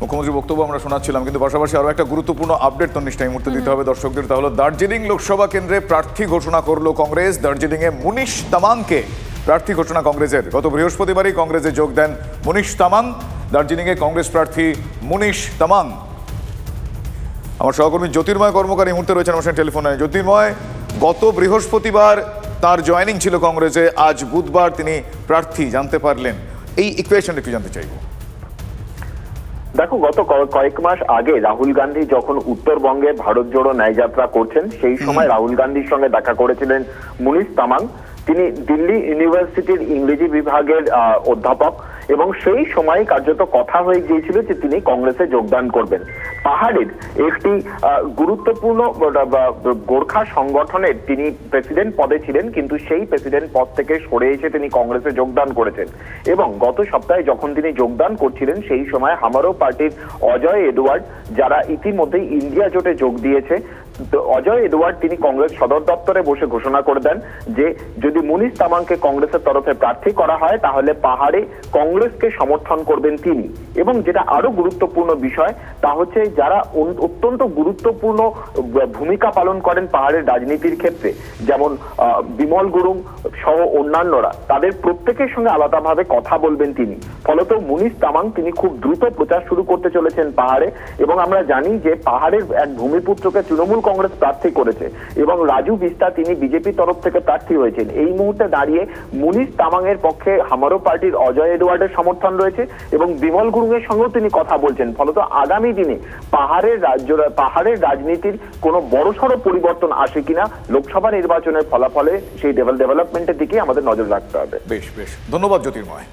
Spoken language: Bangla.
মুখ্যমন্ত্রীর বক্তব্য আমরা শোনাচ্ছিলাম, কিন্তু পাশাপাশি আরও একটা গুরুত্বপূর্ণ আপডেট তন্নিষ্ঠা এই মুহূর্তে দিতে হবে দর্শকদের। তাহলে দার্জিলিং লোকসভা কেন্দ্রে প্রার্থী ঘোষণা করলো কংগ্রেস। দার্জিলিংয়ে মুনিশ তামাংকে প্রার্থী ঘোষণা কংগ্রেসের। গত বৃহস্পতিবারই কংগ্রেসে যোগ দেন মুনিশ তামাং। দার্জিলিংয়ে কংগ্রেস প্রার্থী মুনিশ তামাং। আমার সহকর্মী জ্যোতির্ময় কর্মকার এই মুহূর্তে রয়েছেন আমার সঙ্গে টেলিফোনে। জ্যোতির্ময়, গত বৃহস্পতিবার তার জয়েনিং ছিল কংগ্রেসে, আজ বুধবার তিনি প্রার্থী জানতে পারলেন। এই ইকুয়েশনটা একটু জানতে চাইব। দেখো, গত কয়েক মাস আগে রাহুল গান্ধী যখন উত্তরবঙ্গে ভারত জোড়ো ন্যায় যাত্রা করছেন, সেই সময় রাহুল গান্ধীর সঙ্গে দেখা করেছিলেন মুনিশ তামাং। তিনি দিল্লি ইউনিভার্সিটির ইংরেজি বিভাগের অধ্যাপক এবং সেই সময় কার্যত কথা হয়ে গিয়েছিল যে তিনি কংগ্রেসে যোগদান করবেন। পাহাড়ের একটি গুরুত্বপূর্ণ গোর্খা সংগঠনের তিনি প্রেসিডেন্ট পদে ছিলেন, কিন্তু সেই প্রেসিডেন্ট পদ থেকে সরে এসে তিনি কংগ্রেসে যোগদান করেছেন। এবং গত সপ্তাহে যখন তিনি যোগদান করছিলেন, সেই সময় হামারো পার্টির অজয় এডওয়ার্ড, যারা ইতিমধ্যেই ইন্ডিয়া জোটে যোগ দিয়েছে, অজয় এডওয়ার্ড তিনি কংগ্রেস সদর দপ্তরে বসে ঘোষণা করে দেন যে যদি মুনিশ তামাংকে কংগ্রেসের তরফে প্রার্থী করা হয় তাহলে পাহাড়ে কংগ্রেসকে সমর্থন করবেন তিনি। এবং যেটা আরো গুরুত্বপূর্ণ বিষয় তা হচ্ছে যারা অত্যন্ত গুরুত্বপূর্ণ ভূমিকা পালন করেন পাহাড়ের রাজনীতির ক্ষেত্রে, যেমন বিমল গুরুং সহ অন্যান্যরা, তাদের প্রত্যেকের সঙ্গে আলাদাভাবে কথা বলবেন তিনি। ফলত মুনিশ তামাং তিনি খুব দ্রুত প্রচার শুরু করতে চলেছেন পাহাড়ে। এবং আমরা জানি যে পাহাড়ের এক ভূমিপুত্রকে তৃণমূল কংগ্রেস প্রার্থী করেছে এবং রাজু বিস্তা তিনি বিজেপির তরফ থেকে প্রার্থী হয়েছেন। এই মুহূর্তে দাঁড়িয়ে মুনিশ তামাং এর পক্ষে হামারো পার্টির অজয় এডওয়ার্ডের সমর্থন রয়েছে এবং বিমল গুরুং এর সঙ্গেও তিনি কথা বলছেন। ফলত আগামী দিনে পাহাড়ের রাজনীতির কোনো বড়সড় পরিবর্তন আসে কিনা লোকসভা নির্বাচনের ফলাফলে সেই ডেভেলপমেন্টের দিকে আমাদের নজর রাখতে হবে। বেশ বেশ, ধন্যবাদ জ্যোতির্ময়।